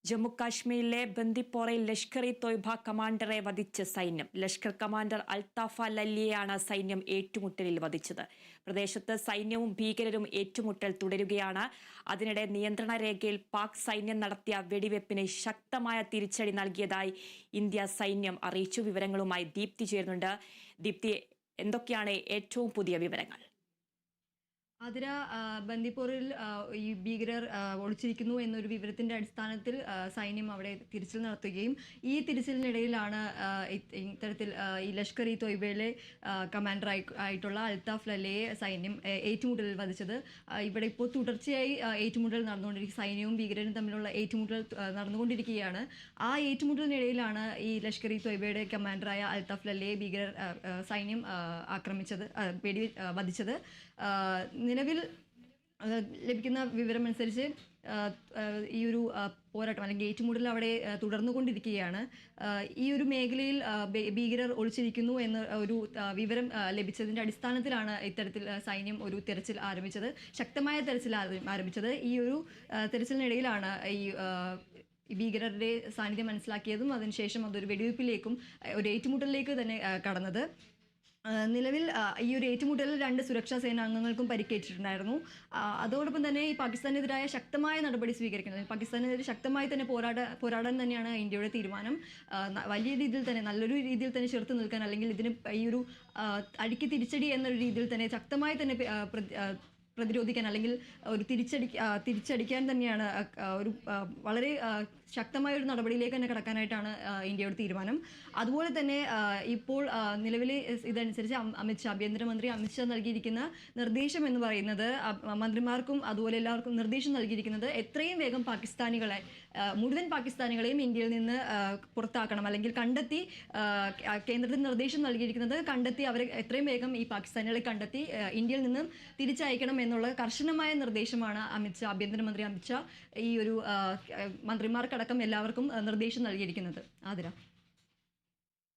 ജമ്മു കാശ്മീരിലെ ബന്ദിപ്പോറയിൽ ലഷ്കർ-ഇ-തോയ്ബ കമാൻഡറെ വധിച്ച് സൈന്യം. ലഷ്കർ കമാൻഡർ അൽത്താഫ ലല്ലിയെയാണ് സൈന്യം ഏറ്റുമുട്ടലിൽ വധിച്ചത്. പ്രദേശത്ത് സൈന്യവും ഭീകരരും ഏറ്റുമുട്ടൽ തുടരുകയാണ്. അതിനിടെ നിയന്ത്രണ രേഖയിൽ പാക് സൈന്യം നടത്തിയ വെടിവെപ്പിന് ശക്തമായ തിരിച്ചടി നൽകിയതായി ഇന്ത്യ സൈന്യം അറിയിച്ചു. വിവരങ്ങളുമായി ദീപ്തി ചേരുന്നുണ്ട്. ദീപ്തി, എന്തൊക്കെയാണ് ഏറ്റവും പുതിയ വിവരങ്ങൾ? അതിര ബന്ദിപ്പോറിൽ ഈ ഭീകരർ ഒളിച്ചിരിക്കുന്നു എന്നൊരു വിവരത്തിന്റെ അടിസ്ഥാനത്തിൽ സൈന്യം അവിടെ തിരച്ചിൽ നടത്തുകയും ഈ തിരച്ചിലിനിടയിലാണ് ഇത്തരത്തിൽ ഈ ലഷ്കർ-ഇ-തോയ്ബയിലെ കമാൻഡർ ആയിട്ടുള്ള അൽത്താഫ് ലല്ലയെ സൈന്യം ഏറ്റുമുട്ടലിൽ വധിച്ചത്. ഇവിടെ ഇപ്പോൾ തുടർച്ചയായി ഏറ്റുമുട്ടൽ നടന്നുകൊണ്ടിരിക്കുക, സൈന്യവും ഭീകരരും തമ്മിലുള്ള ഏറ്റുമുട്ടൽ നടന്നുകൊണ്ടിരിക്കുകയാണ്. ആ ഏറ്റുമുട്ടലിനിടയിലാണ് ഈ ലഷ്കർ-ഇ-തോയ്ബയുടെ കമാൻഡറായ അൽത്താഫ് ലല്ലയെ ഭീകരർ സൈന്യം വധിച്ചത്. നിലവിൽ ലഭിക്കുന്ന വിവരമനുസരിച്ച് ഈ ഒരു പോരാട്ടം അല്ലെങ്കിൽ ഏറ്റുമുട്ടൽ അവിടെ തുടർന്നുകൊണ്ടിരിക്കുകയാണ്. ഈ ഒരു മേഖലയിൽ ഭീകരർ ഒളിച്ചിരിക്കുന്നു എന്ന ഒരു വിവരം ലഭിച്ചതിൻ്റെ അടിസ്ഥാനത്തിലാണ് ഇത്തരത്തിൽ സൈന്യം ഒരു തെരച്ചിൽ ആരംഭിച്ചത്, ശക്തമായ തെരച്ചിൽ ആരംഭിച്ചത്. ഈ ഒരു തെരച്ചിലിനിടയിലാണ് ഈ ഭീകരരുടെ സാന്നിധ്യം മനസ്സിലാക്കിയതും അതിനുശേഷം അതൊരു വെടിവെപ്പിലേക്കും ഒരു ഏറ്റുമുട്ടലിലേക്ക് തന്നെ കടന്നത്. നിലവിൽ ഈ ഒരു ഏറ്റുമുട്ടലിൽ 2 സുരക്ഷാ സേനാംഗങ്ങൾക്കും പരിക്കേറ്റിട്ടുണ്ടായിരുന്നു. അതോടൊപ്പം തന്നെ ഈ പാകിസ്ഥാനെതിരായ ശക്തമായ നടപടി സ്വീകരിക്കുന്നത്, പാകിസ്ഥാനെതിരെ ശക്തമായി തന്നെ പോരാടാൻ തന്നെയാണ് ഇന്ത്യയുടെ തീരുമാനം. വലിയ രീതിയിൽ തന്നെ, നല്ലൊരു രീതിയിൽ തന്നെ ചെറുത്ത് നിൽക്കാൻ, അല്ലെങ്കിൽ ഇതിന് ഈ ഒരു അടിക്ക് തിരിച്ചടി എന്നൊരു രീതിയിൽ തന്നെ ശക്തമായി തന്നെ പ്രതിരോധിക്കാൻ, അല്ലെങ്കിൽ ഒരു തിരിച്ചടിക്കാൻ തന്നെയാണ് ഒരു വളരെ ശക്തമായ ഒരു നടപടിയിലേക്ക് തന്നെ കടക്കാനായിട്ടാണ് ഇന്ത്യയുടെ തീരുമാനം. അതുപോലെ തന്നെ ഇപ്പോൾ നിലവിലെ ഇതനുസരിച്ച് ആഭ്യന്തരമന്ത്രി അമിത്ഷാ നൽകിയിരിക്കുന്ന നിർദ്ദേശം എന്ന് പറയുന്നത്, മന്ത്രിമാർക്കും അതുപോലെ എല്ലാവർക്കും നിർദ്ദേശം നൽകിയിരിക്കുന്നത് എത്രയും വേഗം മുഴുവൻ പാകിസ്ഥാനികളെയും ഇന്ത്യയിൽ നിന്ന് പുറത്താക്കണം, അല്ലെങ്കിൽ കണ്ടെത്തി, കേന്ദ്രത്തിന് നിർദ്ദേശം നൽകിയിരിക്കുന്നത് കണ്ടെത്തി അവരെ എത്രയും വേഗം ഈ പാകിസ്ഥാനികളെ കണ്ടെത്തി ഇന്ത്യയിൽ നിന്നും തിരിച്ചയക്കണം എന്നുള്ള കർശനമായ നിർദ്ദേശമാണ് ആഭ്യന്തരമന്ത്രി അമിത്ഷാ ഈ ഒരു മന്ത്രിമാർക്കടക്കം എല്ലാവർക്കും നിർദ്ദേശം നൽകിയിരിക്കുന്നത്. ആതിര.